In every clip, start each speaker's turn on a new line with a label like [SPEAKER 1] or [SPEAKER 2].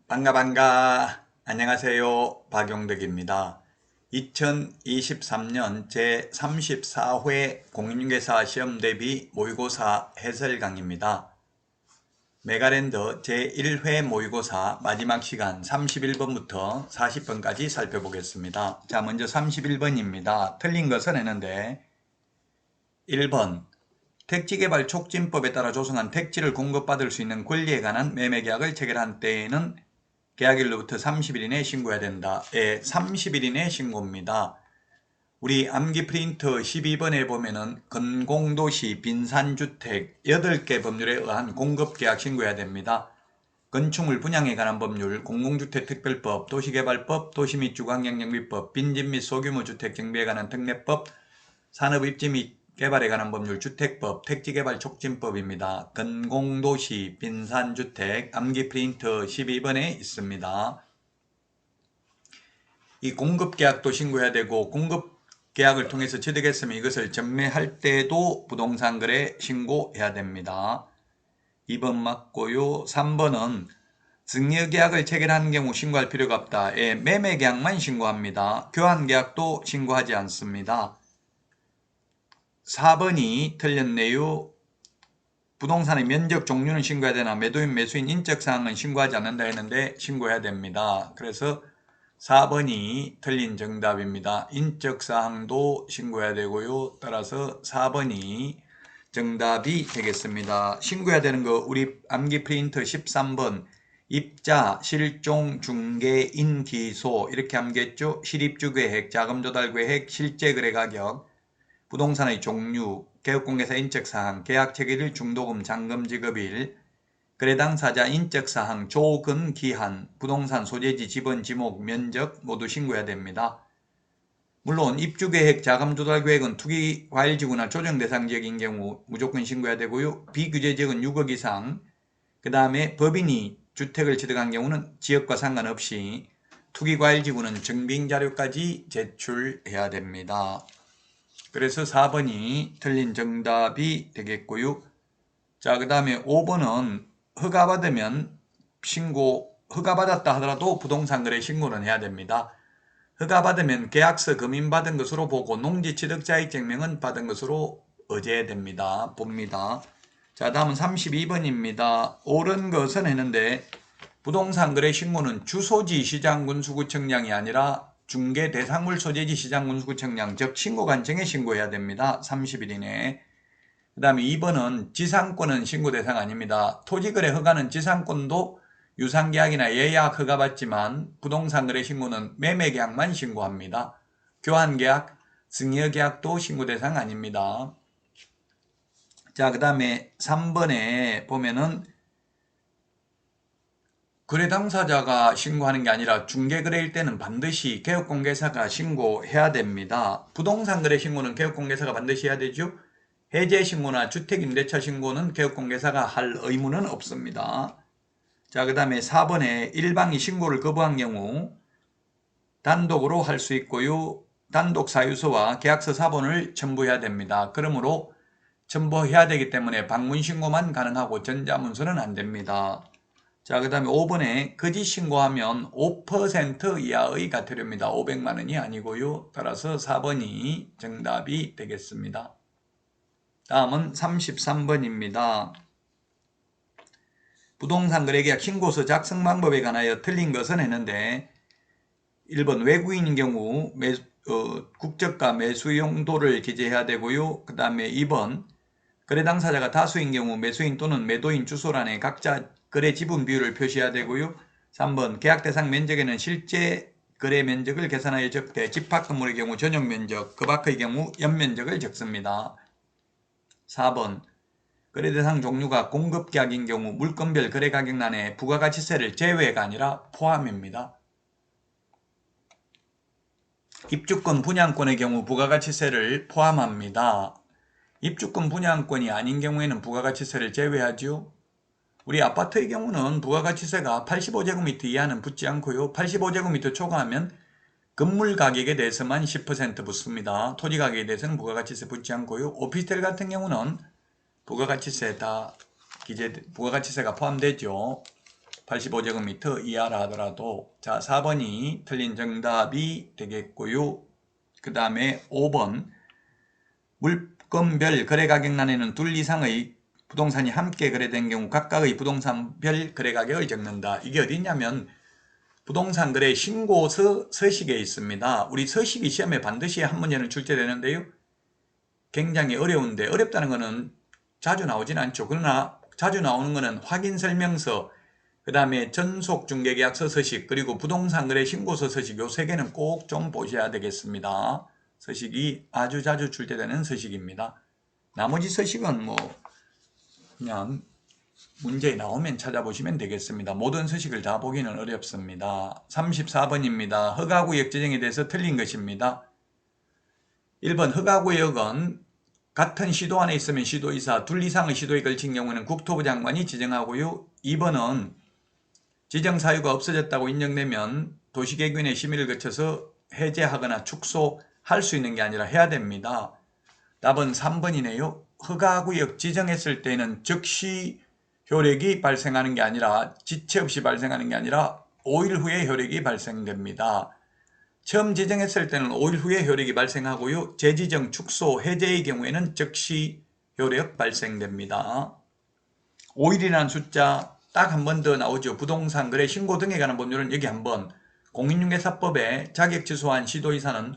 [SPEAKER 1] 반가. 안녕하세요. 박용덕입니다. 2023년 제34회 공인중개사 시험대비 모의고사 해설 강의입니다. 메가랜더 제1회 모의고사 마지막 시간 31번부터 40번까지 살펴보겠습니다. 자, 먼저 31번입니다. 틀린 것은 했는데 1번 택지개발 촉진법에 따라 조성한 택지를 공급받을 수 있는 권리에 관한 매매계약을 체결한 때에는 계약일로부터 30일 이내에 신고해야 된다. 30일 이내 신고입니다. 우리 암기 프린터 12번에 보면은 건공도시 빈산주택 8개 법률에 의한 공급계약 신고해야 됩니다. 건축물 분양에 관한 법률, 공공주택특별법, 도시개발법, 도시 및 주거환경정비법, 빈집 및 소규모 주택 정비에 관한 특례법, 산업입지 및 개발에 관한 법률, 주택법, 택지개발 촉진법입니다. 건공도시, 빈산주택, 암기 프린터 12번에 있습니다. 이 공급계약도 신고해야 되고 공급계약을 통해서 취득했으면 이것을 전매할 때도 부동산거래 신고해야 됩니다. 2번 맞고요. 3번은 증여계약을 체결한 경우 신고할 필요가 없다. 매매계약만 신고합니다. 교환계약도 신고하지 않습니다. 4번이 틀렸네요. 부동산의 면적 종류는 신고해야 되나 매도인 매수인 인적사항은 신고하지 않는다 했는데 신고해야 됩니다. 그래서 4번이 틀린 정답입니다. 인적사항도 신고해야 되고요. 따라서 4번이 정답이 되겠습니다. 신고해야 되는 거 우리 암기 프린터 13번 입자, 실종, 중개, 인기소 이렇게 암기했죠. 실입주계획, 자금조달계획, 실제거래가격, 부동산의 종류, 개업공개사 인적사항, 계약체결일, 중도금, 잔금 지급일, 거래당사자 인적사항, 조건, 기한, 부동산 소재지, 지번, 지목, 면적 모두 신고해야 됩니다. 물론 입주계획, 자금조달계획은 투기과일지구나 조정대상지역인 경우 무조건 신고해야 되고요. 비규제지역은 6억 이상, 그 다음에 법인이 주택을 취득한 경우는 지역과 상관없이 투기과일지구는 증빙자료까지 제출해야 됩니다. 그래서 4번이 틀린 정답이 되겠고요. 자, 그 다음에 5번은 허가받으면 허가받았다 하더라도 부동산거래 신고는 해야 됩니다. 허가받으면 계약서 검인받은 것으로 보고 농지취득자익증명은 받은 것으로 의제됩니다. 봅니다. 자, 다음은 32번입니다. 옳은 것은 했는데 부동산거래 신고는 주소지 시장군수구청장이 아니라 중개대상물 소재지 시장군수구청장 즉 신고관청에 신고해야 됩니다. 30일 이내에. 그 다음에 2번은 지상권은 신고 대상 아닙니다. 토지거래 허가는 지상권도 유상계약이나 예약 허가 받지만 부동산거래 신고는 매매계약만 신고합니다. 교환계약, 증여계약도 신고 대상 아닙니다. 자, 그 다음에 3번에 보면은 거래 당사자가 신고하는 게 아니라 중개거래일 때는 반드시 개업공개사가 신고해야 됩니다. 부동산 거래 신고는 개업공개사가 반드시 해야 되죠. 해제 신고나 주택임대차 신고는 개업공개사가 할 의무는 없습니다. 자, 그 다음에 4번에 일방이 신고를 거부한 경우 단독으로 할 수 있고요. 단독 사유서와 계약서 사본을 첨부해야 됩니다. 그러므로 첨부해야 되기 때문에 방문 신고만 가능하고 전자문서는 안 됩니다. 자, 그 다음에 5번에 거짓 신고하면 5% 이하의 과태료입니다. 500만원이 아니고요. 따라서 4번이 정답이 되겠습니다. 다음은 33번입니다. 부동산 거래계약 신고서 작성 방법에 관하여 틀린 것은 했는데 1번 외국인인 경우 국적과 매수 용도를 기재해야 되고요. 그 다음에 2번 거래 당사자가 다수인 경우 매수인 또는 매도인 주소란에 각자 거래 지분 비율을 표시해야 되고요. 3번 계약 대상 면적에는 실제 거래 면적을 계산하여 적되 집합 건물의 경우 전용 면적, 그 밖의 경우 연면적을 적습니다. 4번 거래 대상 종류가 공급계약인 경우 물건별 거래가격란에 부가가치세를 제외가 아니라 포함입니다. 입주권 분양권의 경우 부가가치세를 포함합니다. 입주권 분양권이 아닌 경우에는 부가가치세를 제외하죠. 우리 아파트의 경우는 부가가치세가 85제곱미터 이하는 붙지 않고요. 85제곱미터 초과하면 건물 가격에 대해서만 10% 붙습니다. 토지 가격에 대해서는 부가가치세 붙지 않고요. 오피스텔 같은 경우는 부가가치세가 포함되죠. 85제곱미터 이하라 하더라도. 자, 4번이 틀린 정답이 되겠고요. 그 다음에 5번 물건별 거래가격란에는 둘 이상의 부동산이 함께 거래된 경우 각각의 부동산별 거래가격을 적는다. 이게 어디냐면 부동산 거래 신고서 서식에 있습니다. 우리 서식이 시험에 반드시 한 문제는 출제되는데요. 굉장히 어려운데, 어렵다는 것은 자주 나오진 않죠. 그러나 자주 나오는 것은 확인설명서, 그 다음에 전속중개계약서 서식, 그리고 부동산 거래 신고서 서식, 요 세 개는 꼭 좀 보셔야 되겠습니다. 서식이 아주 자주 출제되는 서식입니다. 나머지 서식은 뭐 그냥 문제에 나오면 찾아보시면 되겠습니다. 모든 서식을 다 보기는 어렵습니다. 34번입니다. 허가구역 지정에 대해서 틀린 것입니다. 1번 허가구역은 같은 시도 안에 있으면 시도이사, 둘 이상의 시도에 걸친 경우는 국토부 장관이 지정하고요. 2번은 지정사유가 없어졌다고 인정되면 도시개균의 심의를 거쳐서 해제하거나 축소할 수 있는 게 아니라 해야 됩니다. 답은 3번이네요. 허가구역 지정했을 때는 즉시 효력이 발생하는 게 아니라 지체 없이 발생하는 게 아니라 5일 후에 효력이 발생됩니다. 처음 지정했을 때는 5일 후에 효력이 발생하고요. 재지정, 축소, 해제의 경우에는 즉시 효력 발생됩니다. 5일이라는 숫자 딱 한 번 더 나오죠. 부동산 거래 신고 등에 관한 법률은 여기 한번 공인중개사법에 자격 취소한 시도이사는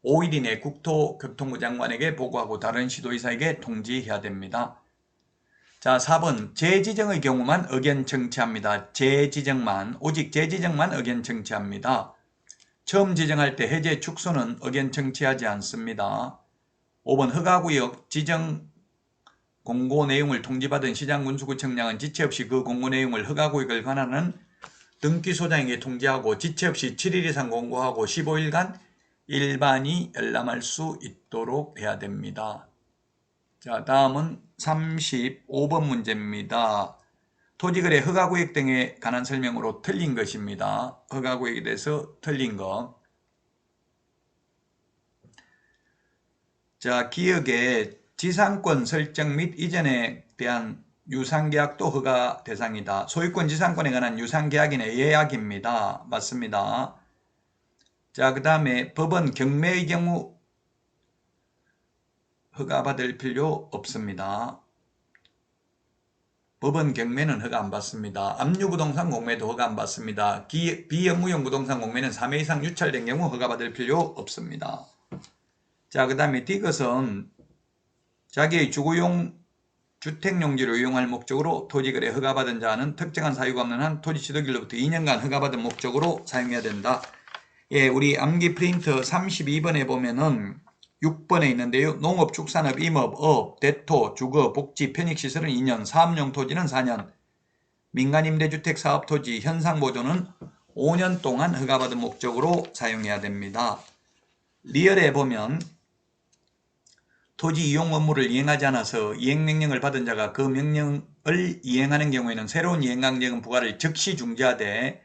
[SPEAKER 1] 5일 이내 국토교통부 장관에게 보고하고 다른 시도이사에게 통지해야 됩니다. 자, 4번 재지정의 경우만 의견 청취합니다. 재지정만, 오직 재지정만 의견 청취합니다. 처음 지정할 때 해제 축소는 의견 청취하지 않습니다. 5번 허가구역 지정 공고 내용을 통지받은 시장군수구청장은 지체 없이 그 공고 내용을 허가구역을 관할하는 등기소장에게 통지하고 지체 없이 7일 이상 공고하고 15일간 일반이 열람할 수 있도록 해야 됩니다. 자, 다음은 35번 문제입니다. 토지거래 허가구역 등에 관한 설명으로 틀린 것입니다. 허가구역에 대해서 틀린 것. 자, 기역의 지상권 설정 및 이전에 대한 유상계약도 허가 대상이다. 소유권 지상권에 관한 유상계약인의 예약입니다. 맞습니다. 자, 그 다음에 법원 경매의 경우 허가받을 필요 없습니다. 법원 경매는 허가 안 받습니다. 압류부동산 공매도 허가 안 받습니다. 비업무용 부동산 공매는 3회 이상 유찰된 경우 허가받을 필요 없습니다. 자, 그 다음에 D것은 자기의 주거용 주택용지로 이용할 목적으로 토지거래 허가받은 자는 특정한 사유가 없는 한 토지 취득일로부터 2년간 허가받은 목적으로 사용해야 된다. 예, 우리 암기 프린터 32번에 보면은 6번에 있는데요. 농업, 축산업, 임업, 업, 대토, 주거, 복지, 편익시설은 2년, 사업용 토지는 4년, 민간임대주택 사업토지 현상보존은 5년 동안 허가받은 목적으로 사용해야 됩니다. 리얼에 보면 토지 이용 업무를 이행하지 않아서 이행명령을 받은 자가 그 명령을 이행하는 경우에는 새로운 이행강제금 부과를 즉시 중지하되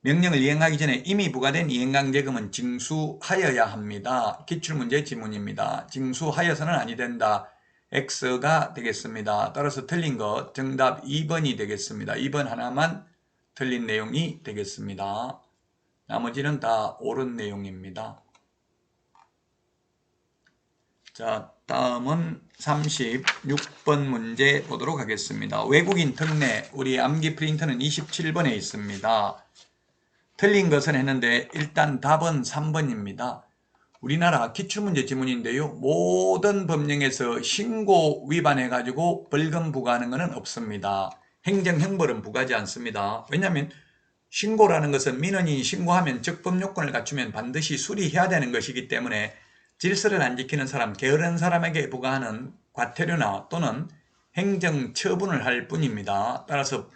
[SPEAKER 1] 명령을 이행하기 전에 이미 부과된 이행강제금은 징수하여야 합니다. 기출문제 지문입니다. 징수하여서는 아니 된다. X가 되겠습니다. 따라서 틀린 것 정답 2번이 되겠습니다. 2번 하나만 틀린 내용이 되겠습니다. 나머지는 다 옳은 내용입니다. 자, 다음은 36번 문제 보도록 하겠습니다. 외국인 특례, 우리 암기 프린터는 27번에 있습니다. 틀린 것은 했는데 일단 답은 3번입니다. 우리나라 기출문제 지문인데요. 모든 법령에서 신고 위반해가지고 벌금 부과하는 것은 없습니다. 행정형벌은 부과하지 않습니다. 왜냐하면 신고라는 것은 민원인이 신고하면 적법 요건을 갖추면 반드시 수리해야 되는 것이기 때문에 질서를 안 지키는 사람, 게으른 사람에게 부과하는 과태료나 또는 행정처분을 할 뿐입니다. 따라서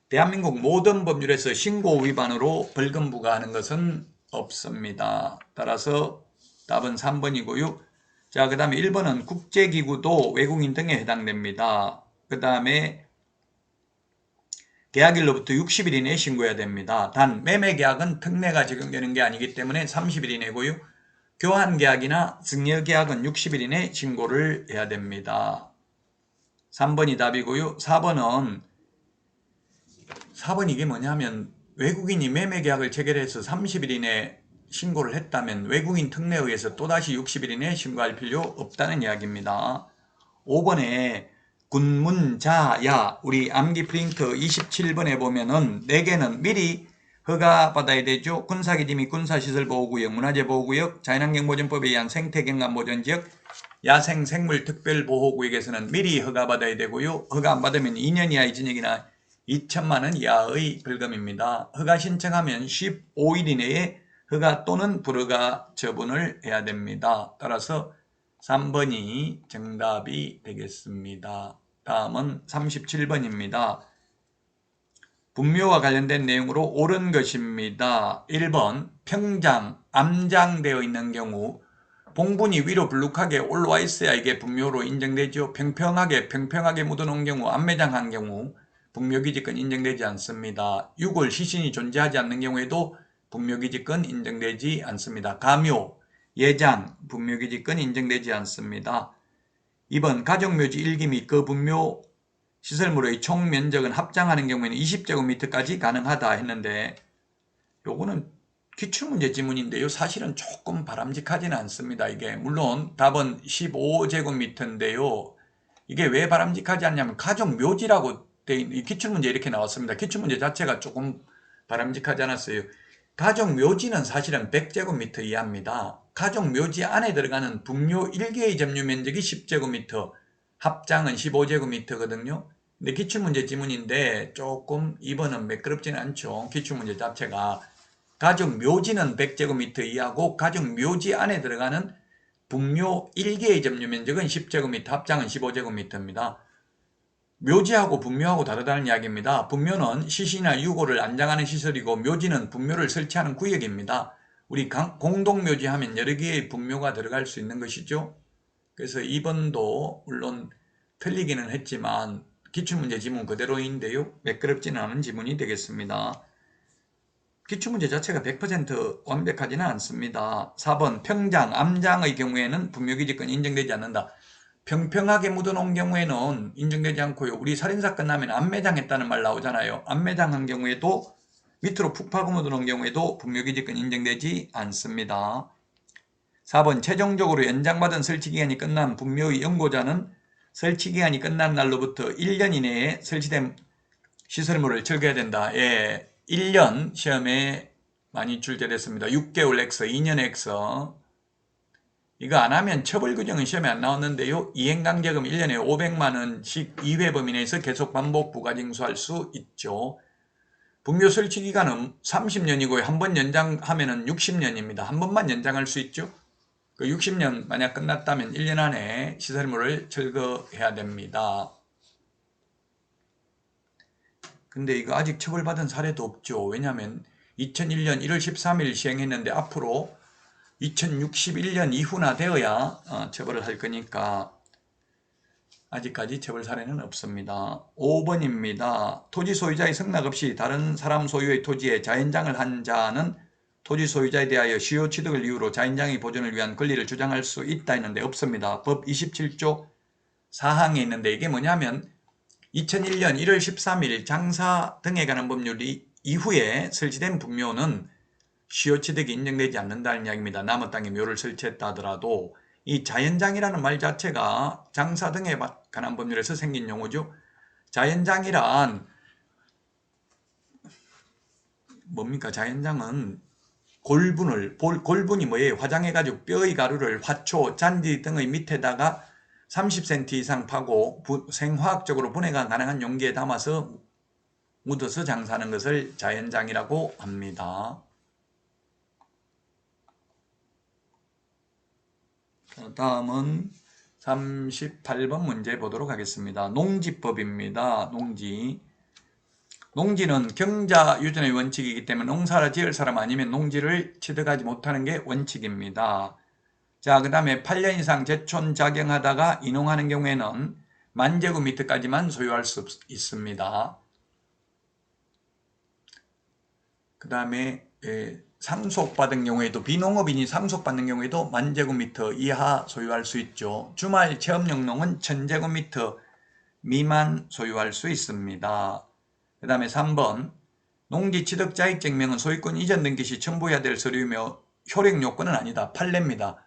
[SPEAKER 1] 대한민국 모든 법률에서 신고 위반으로 벌금 부과하는 것은 없습니다. 따라서 답은 3번이고요. 자, 그 다음에 1번은 국제기구도 외국인 등에 해당됩니다. 그 다음에 계약일로부터 60일 이내에 신고해야 됩니다. 단 매매계약은 특례가 적용되는 게 아니기 때문에 30일 이내고요. 교환계약이나 증여계약은 60일 이내에 신고를 해야 됩니다. 3번이 답이고요. 4번은 4번 이게 뭐냐면 외국인이 매매계약을 체결해서 30일 이내 신고를 했다면 외국인 특례에 의해서 또다시 60일 이내 신고할 필요 없다는 이야기입니다. 5번에 군문자야 우리 암기 프린트 27번에 보면은 4개는 미리 허가받아야 되죠. 군사기지 및 군사시설보호구역, 문화재보호구역, 자연환경보전법에 의한 생태경관보전지역, 야생생물특별보호구역에서는 미리 허가받아야 되고요. 허가 안 받으면 2년 이하의 징역이나 2천만 원 이하의 벌금입니다. 허가 신청하면 15일 이내에 허가 또는 불허가 처분을 해야 됩니다. 따라서 3번이 정답이 되겠습니다. 다음은 37번입니다. 분묘와 관련된 내용으로 옳은 것입니다. 1번 평장, 암장되어 있는 경우 봉분이 위로 불룩하게 올라와 있어야 이게 분묘로 인정되죠. 평평하게 묻어놓은 경우, 암매장한 경우 분묘기지권 인정되지 않습니다. 유골, 시신이 존재하지 않는 경우에도 분묘기지권 인정되지 않습니다. 가묘, 예장, 분묘기지권 인정되지 않습니다. 2번 가족묘지 일기 및 그 분묘 시설물의 총 면적은 합장하는 경우에는 20제곱미터까지 가능하다 했는데 요거는 기출문제 지문인데요. 사실은 조금 바람직하지는 않습니다. 이게 물론 답은 15제곱미터인데요. 이게 왜 바람직하지 않냐면 가족묘지라고 돼 있는 기출문제 이렇게 나왔습니다. 기출문제 자체가 조금 바람직하지 않았어요. 가족묘지는 사실은 100제곱미터 이하입니다. 가족묘지 안에 들어가는 분묘 1개의 점유 면적이 10제곱미터, 합장은 15제곱미터거든요. 근데 기출문제 지문인데 조금 2번은 매끄럽지는 않죠. 기출문제 자체가. 가족묘지는 100제곱미터 이하고 가족묘지 안에 들어가는 분묘 1개의 점유 면적은 10제곱미터, 합장은 15제곱미터입니다. 묘지하고 분묘하고 다르다는 이야기입니다. 분묘는 시신이나 유골을 안장하는 시설이고 묘지는 분묘를 설치하는 구역입니다. 우리 공동묘지 하면 여러 개의 분묘가 들어갈 수 있는 것이죠. 그래서 2번도 물론 틀리기는 했지만 기출문제 지문 그대로인데요. 매끄럽지는 않은 지문이 되겠습니다. 기출문제 자체가 100% 완벽하지는 않습니다. 4번 평장, 암장의 경우에는 분묘기지권 인정되지 않는다. 평평하게 묻어놓은 경우에는 인정되지 않고요. 우리 살인사건 나면 암매장했다는 말 나오잖아요. 암매장한 경우에도 밑으로 푹 파고 묻어놓은 경우에도 분묘기지권 인정되지 않습니다. 4번 최종적으로 연장받은 설치기간이 끝난 분묘의 연고자는 설치기간이 끝난 날로부터 1년 이내에 설치된 시설물을 철거해야 된다. 예, 1년 시험에 많이 출제됐습니다. 6개월 X, 2년 X. 이거 안 하면 처벌 규정은 시험에 안 나왔는데요. 이행강제금 1년에 500만원씩 2회 범위 내에서 계속 반복 부가징수할 수 있죠. 분묘 설치 기간은 30년이고요. 한 번 연장하면 60년입니다. 한 번만 연장할 수 있죠. 그 60년 만약 끝났다면 1년 안에 시설물을 철거해야 됩니다. 근데 이거 아직 처벌받은 사례도 없죠. 왜냐하면 2001년 1월 13일 시행했는데 앞으로 2061년 이후나 되어야 처벌을 할 거니까 아직까지 처벌 사례는 없습니다. 5번입니다. 토지 소유자의 승낙 없이 다른 사람 소유의 토지에 자연장을 한 자는 토지 소유자에 대하여 시효 취득을 이유로 자연장의 보존을 위한 권리를 주장할 수 있다 했는데 없습니다. 법 27조 4항에 있는데 이게 뭐냐면 2001년 1월 13일 장사 등에 관한 법률 이후에 설치된 분묘는 시효 취득이 인정되지 않는다는 이야기입니다. 남의 땅에 묘를 설치했다 하더라도 이 자연장이라는 말 자체가 장사 등에 관한 법률에서 생긴 용어죠. 자연장이란 뭡니까? 자연장은 골분이 뭐예요? 화장해가지고 뼈의 가루를 화초, 잔디 등의 밑에다가 30cm 이상 파고 생화학적으로 분해가 가능한 용기에 담아서 묻어서 장사하는 것을 자연장이라고 합니다. 다음은 38번 문제 보도록 하겠습니다. 농지법입니다. 농지는 경자 유전의 원칙이기 때문에 농사를 지을 사람 아니면 농지를 취득하지 못하는 게 원칙입니다. 자, 그 다음에 8년 이상 제촌 작용하다가 이농하는 경우에는 10,000제곱미터까지만 소유할 수 있습니다. 그 다음에 상속받은 경우에도 비농업인이 상속받는 경우에도 10,000제곱미터 이하 소유할 수 있죠. 주말 체험용농은 1,000제곱미터 미만 소유할 수 있습니다. 그 그 다음에 3번 농지취득자격증명은 소유권 이전 등기 시 첨부해야 될 서류이며 효력 요건은 아니다. 판례입니다.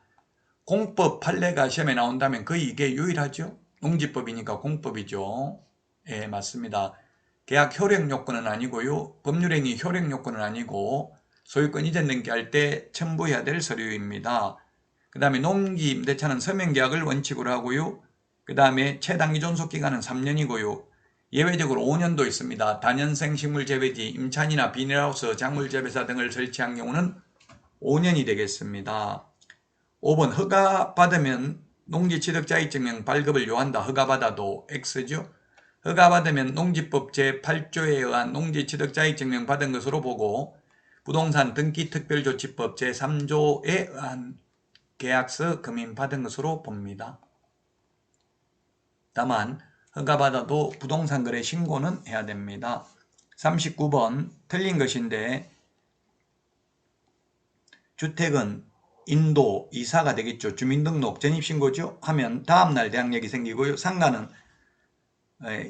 [SPEAKER 1] 공법 판례가 시험에 나온다면 거의 이게 유일하죠. 농지법이니까 공법이죠. 예, 맞습니다. 계약 효력 요건은 아니고요. 법률행위 효력 요건은 아니고 소유권 이전 등기할 때 첨부해야 될 서류입니다. 그 다음에 농지 임대차는 서명계약을 원칙으로 하고요. 그 다음에 최단기 존속기간은 3년이고요. 예외적으로 5년도 있습니다. 다년생 식물 재배지, 임찬이나 비닐하우스, 작물 재배사 등을 설치한 경우는 5년이 되겠습니다. 5번 허가받으면 농지취득자격증명 발급을 요한다. 허가받아도 X죠. 허가받으면 농지법 제8조에 의한 농지취득자격증명 받은 것으로 보고 부동산 등기특별조치법 제3조에 의한 계약서 금임 받은 것으로 봅니다. 다만 허가받아도 부동산 거래 신고는 해야 됩니다. 39번 틀린 것인데 주택은 인도, 이사가 되겠죠. 주민등록, 전입신고죠. 하면 다음날 대항력이 생기고요. 상가는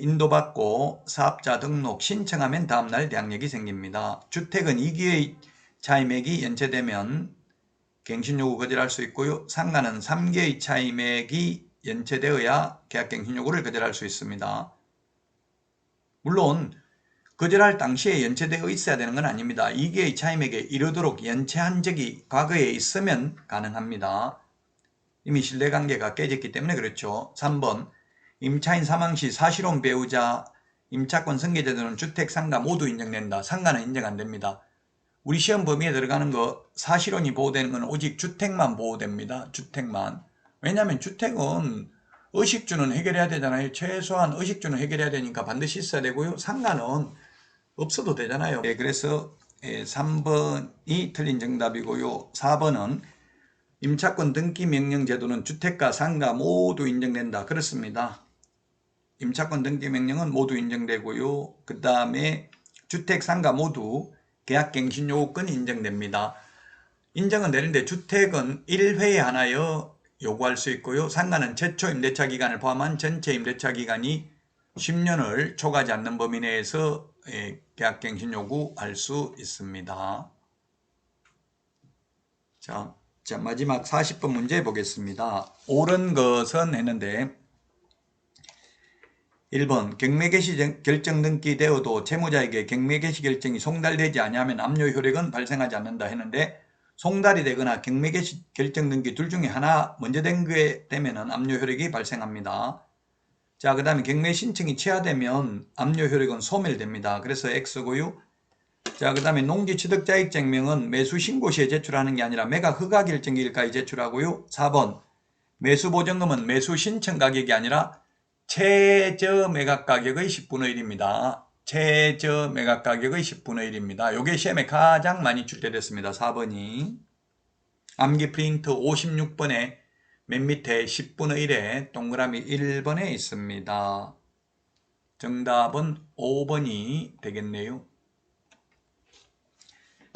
[SPEAKER 1] 인도받고 사업자 등록 신청하면 다음날 대항력이 생깁니다. 주택은 2기의 차임액이 연체되면 갱신요구 거절할 수 있고요. 상가는 3개의 차임액이 연체되어야 계약갱신요구를 거절할 수 있습니다. 물론 거절할 당시에 연체되어 있어야 되는 건 아닙니다. 2개의 차임액에 이르도록 연체한 적이 과거에 있으면 가능합니다. 이미 신뢰관계가 깨졌기 때문에 그렇죠. 3번 임차인 사망 시 사실혼 배우자 임차권 승계제도는 주택, 상가 모두 인정된다. 상가는 인정 안 됩니다. 우리 시험 범위에 들어가는 거 사실혼이 보호되는 건 오직 주택만 보호됩니다. 주택만. 왜냐하면 주택은 의식주는 해결해야 되잖아요. 최소한 의식주는 해결해야 되니까 반드시 있어야 되고요. 상가는 없어도 되잖아요. 그래서 3번이 틀린 정답이고요. 4번은 임차권 등기 명령 제도는 주택과 상가 모두 인정된다. 그렇습니다. 임차권 등기 명령은 모두 인정되고요. 그 다음에 주택, 상가 모두 계약갱신 요구권 인정됩니다. 인정은 되는데 주택은 1회에 하나여 요구할 수 있고요. 상가는 최초 임대차 기간을 포함한 전체 임대차 기간이 10년을 초과하지 않는 범위 내에서 계약갱신 요구할 수 있습니다. 자, 마지막 40번 문제 보겠습니다. 옳은 것은 했는데 1번 경매개시 결정 등기되어도 채무자에게 경매개시 결정이 송달되지 아니하면 압류 효력은 발생하지 않는다 했는데 송달이 되거나 경매개시 결정 등기 둘 중에 하나 먼저 된 게 되면 압류 효력이 발생합니다. 자, 그 다음에 경매 신청이 취하되면 압류 효력은 소멸됩니다. 그래서 X고요. 자, 그 다음에 농지취득자격증명은 매수 신고 시에 제출하는 게 아니라 매각 허가 결정일까지 제출하고요. 4번 매수보증금은 매수 신청 가격이 아니라 최저 매각 가격의 10분의 1입니다. 최저 매각 가격의 10분의 1입니다. 요게 시험에 가장 많이 출제됐습니다. 4번이. 암기 프린트 56번에 맨 밑에 10분의 1에 동그라미 1번에 있습니다. 정답은 5번이 되겠네요.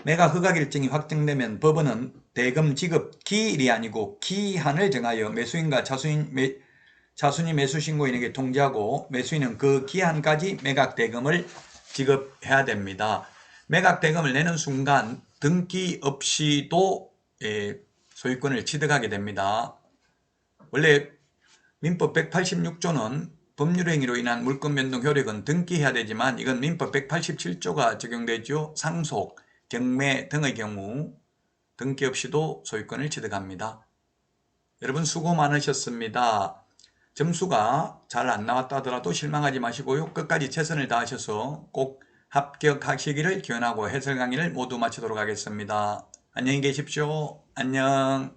[SPEAKER 1] 매각 허가 결정이 확정되면 법원은 대금 지급 기일이 아니고 기한을 정하여 매수인과 차순위 매수신고인에게 통지하고 매수인은 그 기한까지 매각 대금을 지급해야 됩니다. 매각 대금을 내는 순간 등기 없이도 소유권을 취득하게 됩니다. 원래 민법 186조는 법률행위로 인한 물권 변동 효력은 등기해야 되지만 이건 민법 187조가 적용되죠. 상속, 경매 등의 경우 등기 없이도 소유권을 취득합니다. 여러분 수고 많으셨습니다. 점수가 잘 안 나왔다 하더라도 실망하지 마시고요. 끝까지 최선을 다하셔서 꼭 합격하시기를 기원하고 해설 강의를 모두 마치도록 하겠습니다. 안녕히 계십시오. 안녕.